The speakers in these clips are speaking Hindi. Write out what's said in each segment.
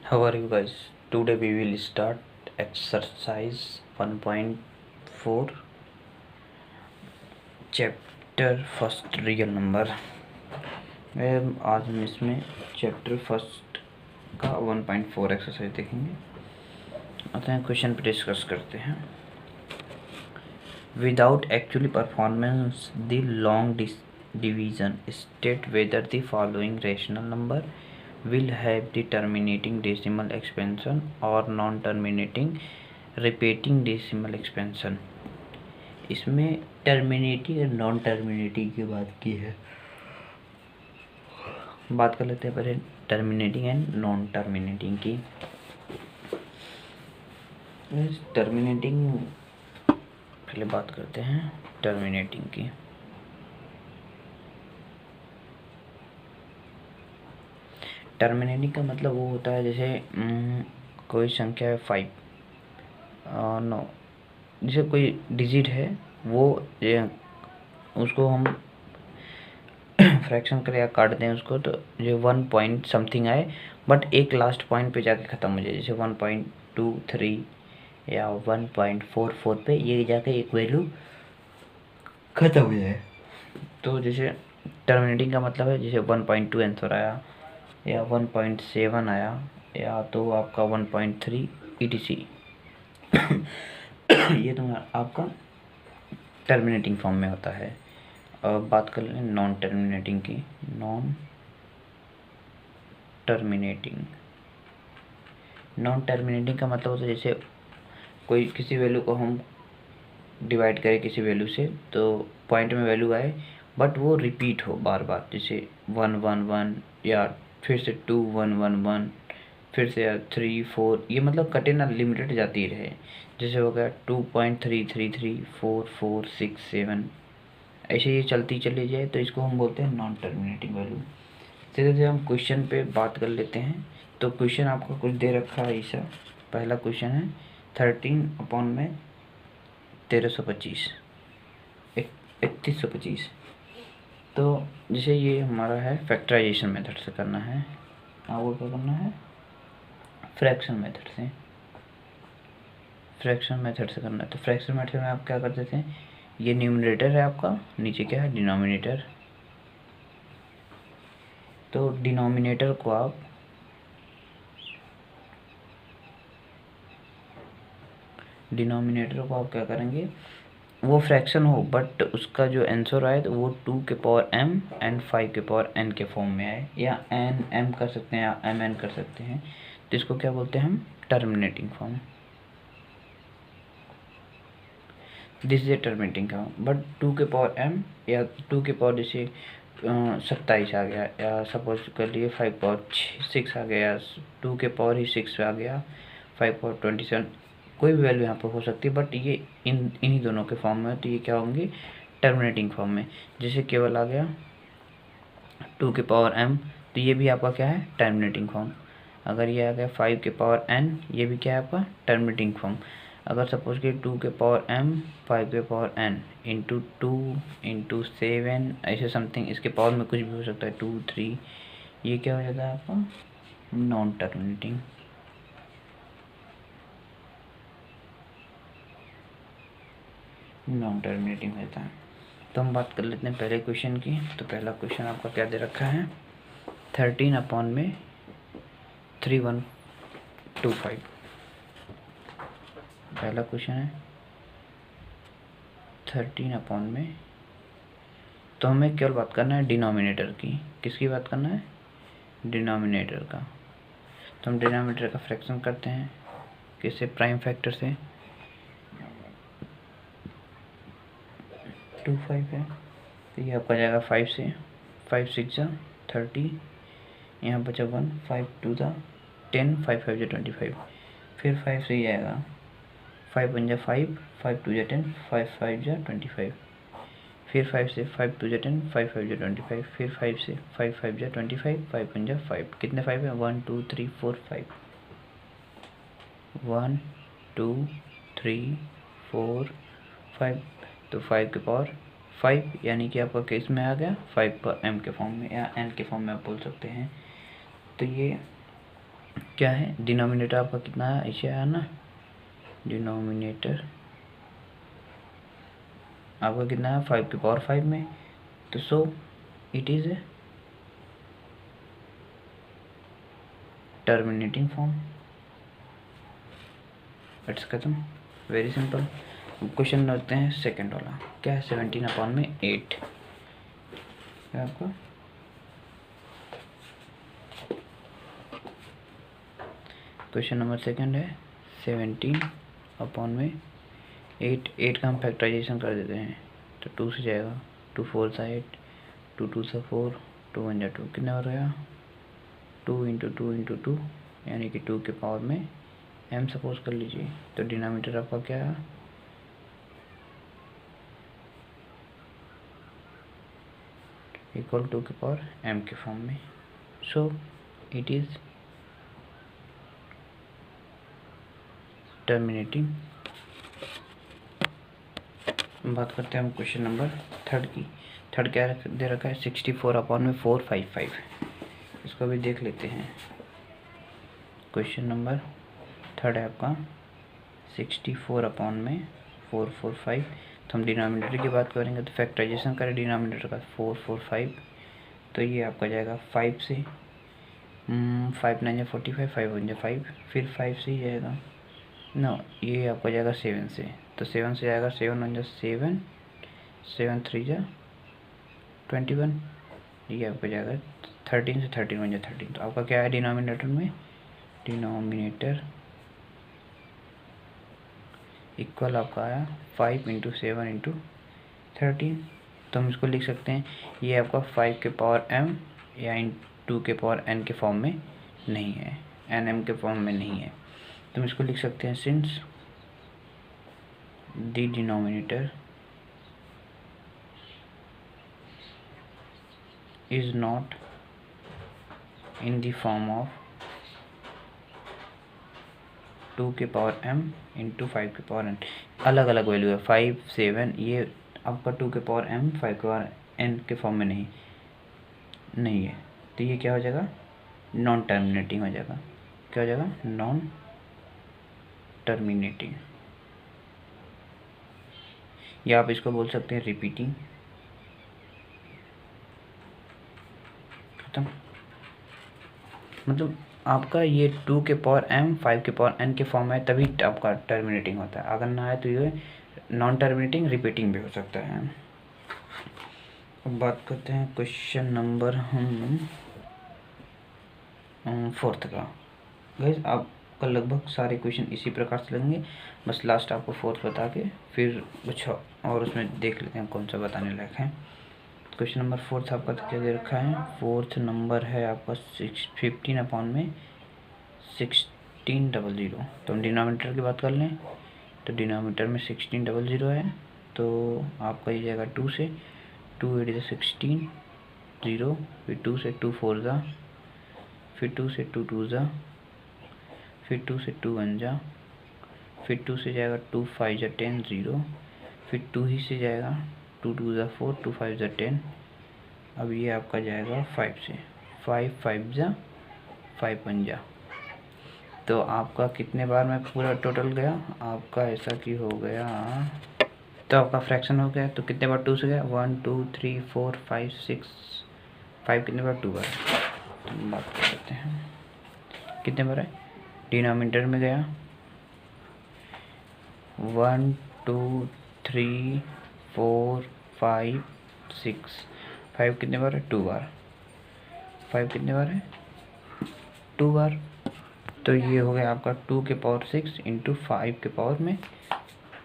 How are you guys? Today we will start exercise 1.4 chapter first real number. आज हम इसमें चैप्टर फर्स्ट का 1.4 एक्सरसाइज देखेंगे। आते हैं क्वेश्चन पे डिस्कस करते हैं। Without actually performance the long division state whether the following rational number will have the terminating decimal expansion or non-terminating repeating decimal expansion। इसमें टर्मिनेटिंग और नॉन टर्मिनेटिंग की बात की है। बात कर लेते हैं पहले टर्मिनेटिंग एंड नॉन टर्मिनेटिंग की। टर्मिनेटिंग पहले बात करते हैं टर्मिनेटिंग की। टर्मिनेटिंग का मतलब वो होता है जैसे कोई संख्या है 5 नो, जैसे कोई डिजिट है वो उसको हम फ्रैक्शन करें या काट दें उसको, तो जो 1 पॉइंट समथिंग आए बट एक लास्ट पॉइंट पे जाके ख़त्म हो जाए, जैसे 1.23 या 1.44 पे ये जाके एक वैल्यू ख़त्म हो जाए। तो जैसे टर्मिनेटिंग का मतलब है जैसे 1.2 आंसर आया या 1.7 आया या तो आपका 1.3 ETC ये तो आपका टर्मिनेटिंग फॉर्म में होता है। अब बात कर लें नॉन टर्मिनेटिंग की। नॉन टर्मिनेटिंग का मतलब होता है जैसे कोई किसी वैल्यू को हम डिवाइड करें किसी वैल्यू से, तो पॉइंट में वैल्यू आए बट वो रिपीट हो बार बार, जैसे 111 या फिर से 2111 फिर से 3 4, ये मतलब कटे ना, लिमिटेड जाती रहे। जैसे हो गया 2.333 4 4 6 7, ऐसे ये चलती चली जाए तो इसको हम बोलते हैं नॉन टर्मिनेटिंग वैल्यू। धीरे धीरे हम क्वेश्चन पे बात कर लेते हैं। तो क्वेश्चन आपका कुछ दे रखा है ऐसा। पहला क्वेश्चन है 13/1325 3125। तो जैसे ये हमारा है फैक्टराइजेशन मेथड से करना है, आपको क्या करना है फ्रैक्शन मेथड से करना है। तो फ्रैक्शन मेथड में आप क्या कर देते हैं, ये न्यूमरेटर है आपका, नीचे क्या है डिनोमिनेटर। तो डिनोमिनेटर को आप क्या करेंगे, वो फ्रैक्शन हो बट उसका जो आंसर आए तो वो 2 के पावर m एंड 5 के पावर n के फॉर्म में आए, या n m कर सकते हैं या m n कर सकते हैं। तो इसको क्या बोलते हैं हम terminating form. This is a terminating form. But 2 के पावर m या 2 के पावर जैसे 27 आ गया, या सपोज कर लिए 5 पावर 6 आ गया, 2 के पावर ही 6 आ गया, 5 पावर 27, कोई भी वैल्यू यहाँ पर हो सकती है बट ये इन्हीं दोनों के फॉर्म में, तो ये क्या होंगे टर्मिनेटिंग फॉर्म में। जैसे केवल आ गया 2 के पावर m, तो ये भी आपका क्या है टर्मिनेटिंग फॉर्म। अगर ये आ गया 5 के पावर n, ये भी क्या है आपका टर्मिनेटिंग फॉर्म। अगर सपोज कि 2 के पावर m 5 के पावर n इंटू 2 इंटू 7 ऐसे समथिंग, इसके पावर में कुछ भी हो सकता है 2 3, ये क्या हो जाता है आपका नॉन टर्मिनेटिंग। होता है। तो हम बात कर लेते हैं पहले क्वेश्चन की। तो पहला क्वेश्चन आपका क्या दे रखा है 13/3125। पहला क्वेश्चन है 13/, तो हमें केवल बात करना है डिनोमिनेटर की। किसकी बात करना है डिनोमिनेटर का। तो हम डिनोमिनेटर का फ्रैक्शन करते हैं किससे, प्राइम फैक्टर से। 2 5 है तो ये आपका जाएगा 5 से, 5 6 जा 30, यहाँ बचा 1, 5 2 जा 10, 5 5 जा 25, फिर 5 से ही आएगा 5 1 जा 5, 5 2 जा 10, 5 5 जा 25, फिर 5 से 5 2 जा 10, 5 5 जा 25, फिर 5 से 5 5 जा 25, 5 1 जा 5, कितने 5 है 1 2 3 4 5, 1 2 3 4 5, तो 5 के पावर 5, यानी कि आपका केस में आ गया 5 पर m के फॉर्म में या n के फॉर्म में आप बोल सकते हैं। तो ये क्या है, डिनोमिनेटर आपका कितना है, ऐसे आया ना, डिनोमिनेटर आपका कितना है 5 की पावर 5 में, तो so it is a terminating form. It's खत्म, वेरी सिंपल। क्वेश्चन करते हैं सेकंड वाला, क्या है 17/8 है आपका। क्वेश्चन नंबर सेकंड है 17/8। 8 का हम फैक्टराइजेशन कर देते हैं, तो 2 से जाएगा, 2 4 सा 8, 2 2 सा 4, 2 1 जा 2, कितना हो रहा है 2 इंटू 2 इंटू 2, यानी कि 2 के पावर में m सपोज कर लीजिए। तो डिनोमिनेटर आपका क्या है, इक्वल 2 के पावर m के फॉर्म में। So it is terminating. बात करते हैं हम क्वेश्चन नंबर थर्ड की। थर्ड क्या दे रखा है 64/455। इसको भी देख लेते हैं। क्वेश्चन नंबर थर्ड है आपका 64/445। तो हम डिनोमिनेटर की बात करेंगे, तो फैक्टराइजेशन करें डिनोमिनेटर का 445, तो ये आपका जाएगा 5 से, 5 9 या 45, 5 1 जा 5, फिर 5 से ही जाएगा नो, ये आपका जाएगा 7 से, तो 7 से जाएगा 7 1 जा 7, 7 3 जा 21, ये आपका जाएगा 13 से 13 1 जा 13। तो आपका क्या है डिनोमिनेटर में, डिनोमिनेटर इक्वल आपका आया 5 इंटू 7 इंटू 13। तो हम इसको लिख सकते हैं, ये आपका 5 के पावर m या 2 के पावर n के फॉर्म में नहीं है, nm के फॉर्म में नहीं है। तो हम इसको लिख सकते हैं, since the denominator is not in the form of 2 के पावर m इंटू 5 के पावर n, अलग अलग वैल्यू है 5 7, ये आपका 2 के पावर m 5 के पावर n के फॉर्म में नहीं है। तो ये क्या हो जाएगा, नॉन टर्मिनेटिंग हो जाएगा। क्या हो जाएगा, नॉन टर्मिनेटिंग, या आप इसको बोल सकते हैं रिपीटिंग। खत्म, मतलब आपका ये 2 के पावर m 5 के पावर n के फॉर्म है, तभी आपका टर्मिनेटिंग होता है। अगर ना है तो ये नॉन टर्मिनेटिंग रिपीटिंग भी हो सकता है। अब बात करते हैं क्वेश्चन नंबर हम फोर्थ का। गाइस आपका लगभग सारे क्वेश्चन इसी प्रकार से लगेंगे, बस लास्ट आपको फोर्थ बता के फिर कुछ और उसमें देख लेते हैं कौन सा बताने लायक है। क्वेश्चन नंबर फोर्थ आपका तो क्या दे रखा है, फोर्थ नंबर है आपका 15/1600। तो हम डिनोमिनेटर की बात कर लें, तो डिनोमिनेटर में 1600 है, तो आपका ये जाएगा 2 से, 2 8 16 0, फिर 2 से 2 4 जा, फिर 2 से 2 2 जा, फिर 2 से 2 1 जा, फिर 2 से जाएगा 2 5 जा 10 0, फिर 2 ही से जाएगा 2 2 जा 4, 2 5 जा 10। अब ये आपका जाएगा 5 से, 5 5 जा 5 1 जा। तो आपका कितने बार में पूरा टोटल गया आपका, ऐसा कि हो गया, तो आपका फ्रैक्शन हो गया, तो कितने बार 2 से गया, 1 2 3 4 5 6, 5 कितने बार 2 बार। तो बात कर सकते हैं कितने बार है, डिनोमिनेटर में गया 1 2 3 4 5 6, 5 कितने बार है 2 बार, 5 कितने बार है 2 बार। तो ये हो गया आपका 2 के पावर 6 इंटू 5 के पावर में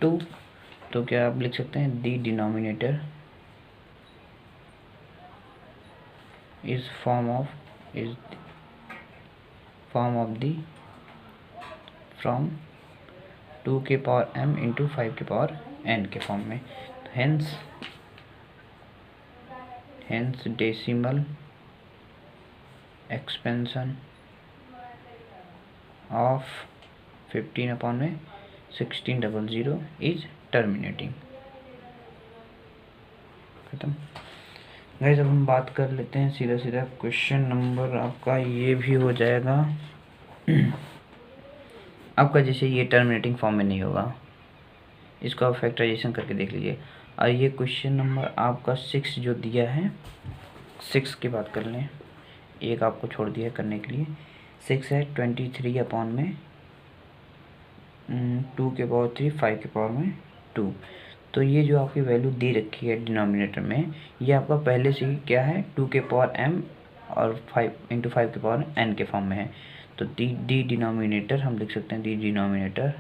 2। तो क्या आप लिख सकते हैं, the denominator is form of the from 2 के पावर m इंटू 5 के पावर n के फॉर्म में। Hence decimal expansion of 15/1600 is terminating. खत्म गाइस। अब हम बात कर लेते हैं सीधा सीधा क्वेश्चन नंबर आपका ये भी हो जाएगा आपका जैसे ये टर्मिनेटिंग फॉर्म में नहीं होगा, इसको आप फैक्टराइजेशन करके देख लीजिए। और ये क्वेश्चन नंबर आपका 6 जो दिया है, 6 की बात कर लें, एक आपको छोड़ दिया करने के लिए। 6 है 23 अपॉन में 2 के पावर 3, 5 के पावर में 2। तो ये जो आपकी वैल्यू दे रखी है डिनोमिनेटर में, ये आपका पहले से ही क्या है, 2 के पावर m और 5 इंटू 5 के पावर n के फॉर्म में है। तो दी डिनोमिनेटर हम लिख सकते हैं, the denominator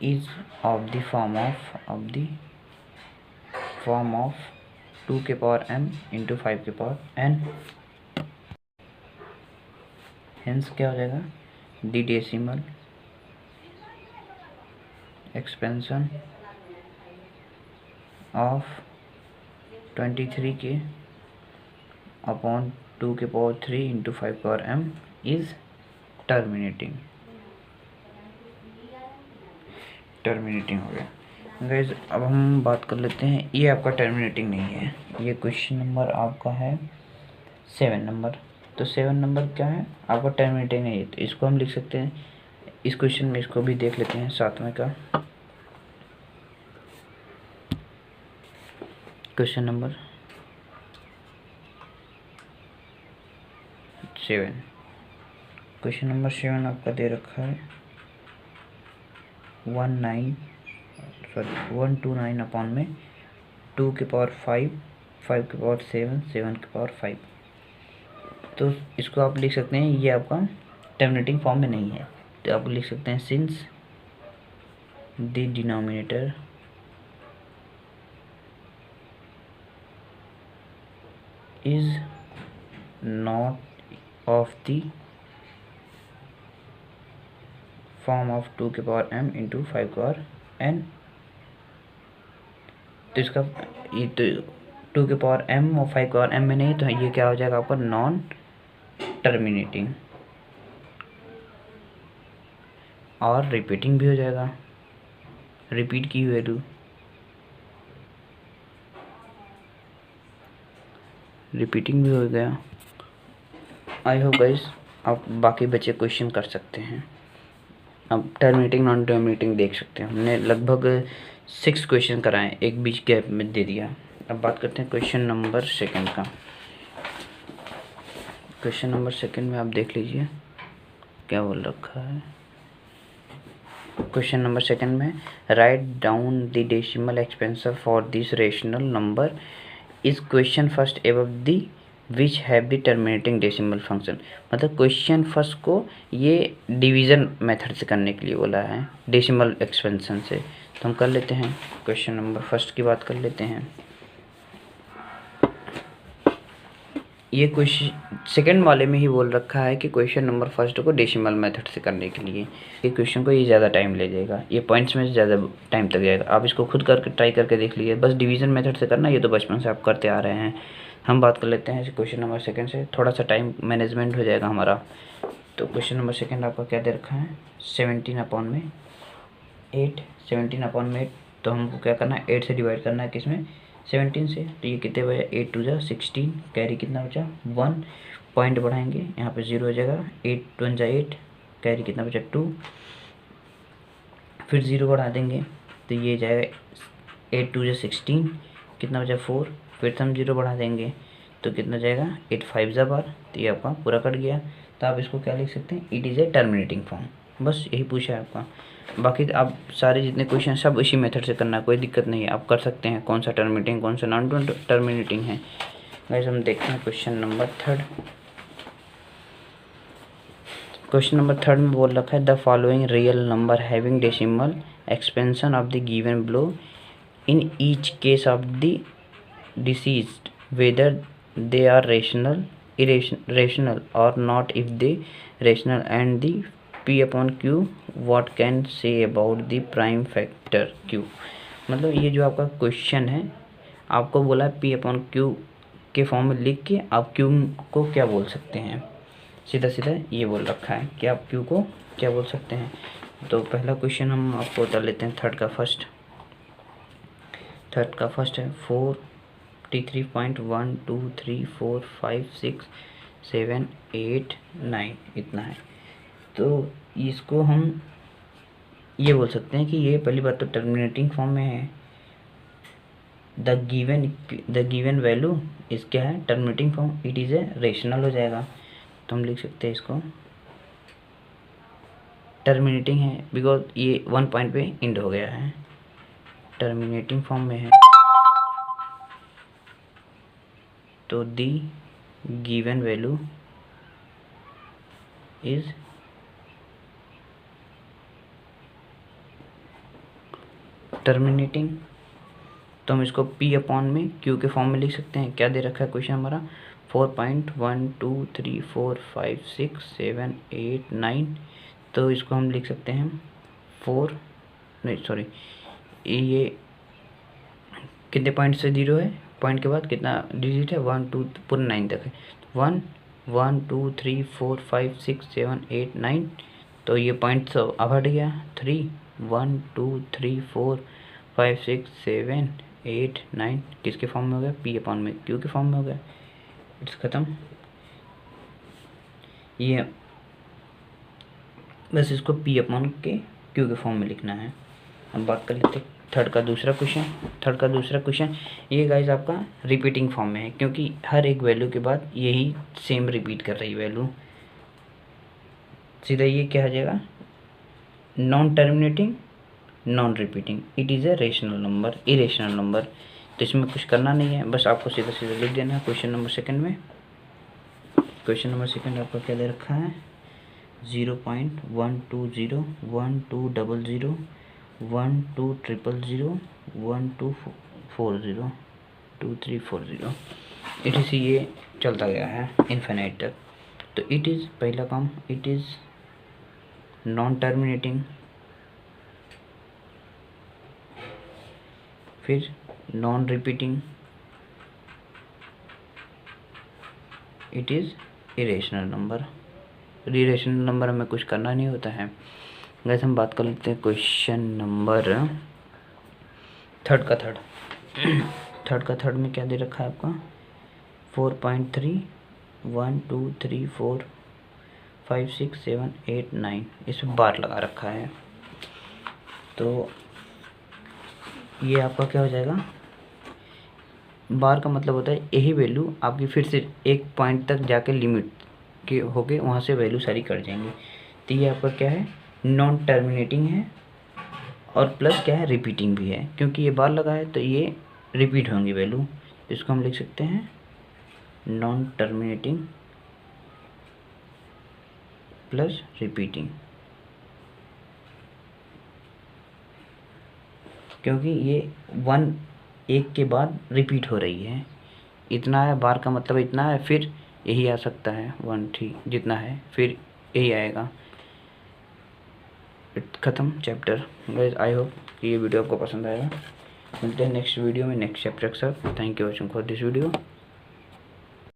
is of the form of 2 के पावर m इंटू 5 के पावर n। हेंस क्या हो जाएगा, दी डेसिमल एक्सपेंशन ऑफ 23 के अपॉन 2 के power 3 into 5 power m is terminating हो गया। गाइस अब हम बात कर लेते हैं, ये आपका टर्मिनेटिंग नहीं है, ये क्वेश्चन नंबर आपका है 7 नंबर। तो 7 नंबर क्या है आपका, टर्मिनेटिंग नहीं है। तो इसको हम लिख सकते हैं, इस क्वेश्चन में इसको भी देख लेते हैं, 7वें का क्वेश्चन नंबर 7। क्वेश्चन नंबर 7 आपका दे रखा है 129 अपॉन में 2 के पावर 5, 5 के पावर 7, 7 के पावर 5। तो इसको आप लिख सकते हैं, ये आपका टर्मिनेटिंग फॉर्म में नहीं है। तो आप लिख सकते हैं, since the denominator is not of the form of 2 के पावर m इंटू 5 के पावर n। तो इसका ये तो 2 के पावर m और 5 के पावर m में नहीं, तो ये क्या हो जाएगा आपका, नॉन टर्मिनेटिंग। और रिपीटिंग भी हो जाएगा, रिपीट की वैल्यू रिपीटिंग भी हो गया। आई होप गाइस आप बाकी बचे क्वेश्चन कर सकते हैं। अब टर्मिनेटिंग नॉन टर्मिनेटिंग देख सकते हैं, हमने लगभग 6 क्वेश्चन कराए, एक बीच गैप में दे दिया। अब बात करते हैं क्वेश्चन नंबर 2 का। क्वेश्चन नंबर 2 में आप देख लीजिए क्या बोल रखा है। क्वेश्चन नंबर 2 में, write down the decimal expansion for this rational number is question first above the which have the terminating decimal function. मतलब क्वेश्चन फर्स्ट को ये डिवीज़न मेथड से करने के लिए बोला है, डेसिमल एक्सपेंशन से। तो हम कर लेते हैं, क्वेश्चन नंबर 1 की बात कर लेते हैं। ये क्वेश्चन सेकंड वाले में ही बोल रखा है कि क्वेश्चन नंबर 1 को डेसिमल मेथड से करने के लिए, ये क्वेश्चन को ये ज़्यादा टाइम ले जाएगा, ये पॉइंट्स में ज़्यादा टाइम तक जाएगा। आप इसको खुद करके ट्राई करके देख लीजिए, बस डिवीज़न मेथड से करना, ये तो बचपन से आप करते आ रहे हैं। हम बात कर लेते हैं क्वेश्चन नंबर 2 से, थोड़ा सा टाइम मैनेजमेंट हो जाएगा हमारा। तो क्वेश्चन नंबर 2 आपका क्या दे रखा है, 17 अपॉन में 8, 17 अपॉन में 8। तो हमको क्या करना है, 8 से डिवाइड करना है, किसमें, 17 से। तो ये कितने बचे, 8 2 जा 16, कैरी कितना बचा 1, पॉइंट बढ़ाएंगे यहाँ पे 0 हो जाएगा, 8 1 जा 8, कैरी कितना बचा 2, फिर 0 बढ़ा देंगे तो ये जाएगा 8 2 जा 16, कितना बचा 4, फिर हम 0 बढ़ा देंगे तो कितना जाएगा 8 5 जा 12। तो ये आपका पूरा कट गया। तो आप इसको क्या लिख सकते हैं, it is a terminating form. बस यही पूछा है आपका। बाकी आप सारे जितने क्वेश्चन सब इसी मेथड से करना, कोई दिक्कत नहीं है, आप कर सकते हैं कौन सा टर्मिनेटिंग कौन सा नॉन टर्मिनेटिंग है। गाइस हम देखते हैं क्वेश्चन नंबर 3। क्वेश्चन नंबर 3 में बोल रखा है, the following real number having decimal expansion of the given below in each case of the decide whether they are rational or not. If they rational and the p upon q, what can say about the prime factor q। मतलब ये जो आपका क्वेश्चन है, आपको बोला p अपॉन q के फॉर्म में लिख के आप q को क्या बोल सकते हैं, सीधा सीधा ये बोल रखा है कि आप q को क्या बोल सकते हैं। तो पहला क्वेश्चन हम आपको बता लेते हैं, थर्ड का फर्स्ट है 4 43.123456789 इतना है। तो इसको हम ये बोल सकते हैं कि ये पहली बात तो टर्मिनेटिंग फॉर्म में है। द गिवन वैल्यू इस क्या है, terminating form, it is a rational हो जाएगा। तो हम लिख सकते हैं इसको टर्मिनेटिंग है बिकॉज ये वन पॉइंट पे एंड हो गया है, टर्मिनेटिंग फॉर्म में है। तो the given value is terminating. तो हम इसको P अपॉन में Q के फॉर्म में लिख सकते हैं। क्या दे रखा है क्वेश्चन हमारा, 4.123456789। तो इसको हम लिख सकते हैं ये कितने पॉइंट से 0 है, पॉइंट के बाद कितना डिजिट है, 1 2 पूरा 9 तक है। 1 1 2 3 4 5 6 7 8 9। तो ये पॉइंट सब अब हट गया। 3 1 2 3 4 5 6 7 8 9 किसके फॉर्म में हो गया, P अपॉन में Q के फॉर्म में हो गया। इट्स खत्म। ये बस इसको P अपॉन के Q के फॉर्म में लिखना है। हम बात कर लेते हैं थर्ड का दूसरा क्वेश्चन। ये गाइस आपका रिपीटिंग फॉर्म में है क्योंकि हर एक वैल्यू के बाद यही सेम रिपीट कर रही वैल्यू। सीधा ये क्या आ जाएगा, non terminating non repeating, it is a rational number, irrational number. तो इसमें कुछ करना नहीं है, बस आपको सीधा सीधा लिख देना है। क्वेश्चन नंबर सेकंड में, क्वेश्चन नंबर सेकंड आपका क्या दे रखा है, 0.120 1200 1200 1240 2340 etc ये चलता गया है इनफिनाइट तक। तो इट इज़ पहला काम, इट इज़ नॉन टर्मिनेटिंग, फिर non repeating, it is irrational number. Irrational number हमें कुछ करना नहीं होता है। गैस हम बात कर लेते हैं क्वेश्चन नंबर थर्ड में क्या दे रखा है आपका, 4.3 1 2 3 4 5 6 7 8 9 इसमें बार लगा रखा है। तो ये आपका क्या हो जाएगा, बार का मतलब होता है यही वैल्यू आपकी फिर से एक पॉइंट तक जाके लिमिट के होके वहाँ से वैल्यू सारी कट जाएंगी। तो ये आपका क्या है, नॉन टर्मिनेटिंग है और प्लस क्या है, रिपीटिंग भी है क्योंकि ये बार लगा है तो ये रिपीट होंगी वैल्यू। इसको हम लिख सकते हैं नॉन टर्मिनेटिंग प्लस रिपीटिंग, क्योंकि ये एक के बाद रिपीट हो रही है। इतना है, बार का मतलब इतना है, फिर यही आ सकता है 1 3 जितना है फिर यही आएगा। ख़त्म चैप्टर। गाइस आई होप कि ये वीडियो आपको पसंद आएगा। मिलते हैं नेक्स्ट वीडियो में नेक्स्ट चैप्टर के साथ। Thank you watching for this video.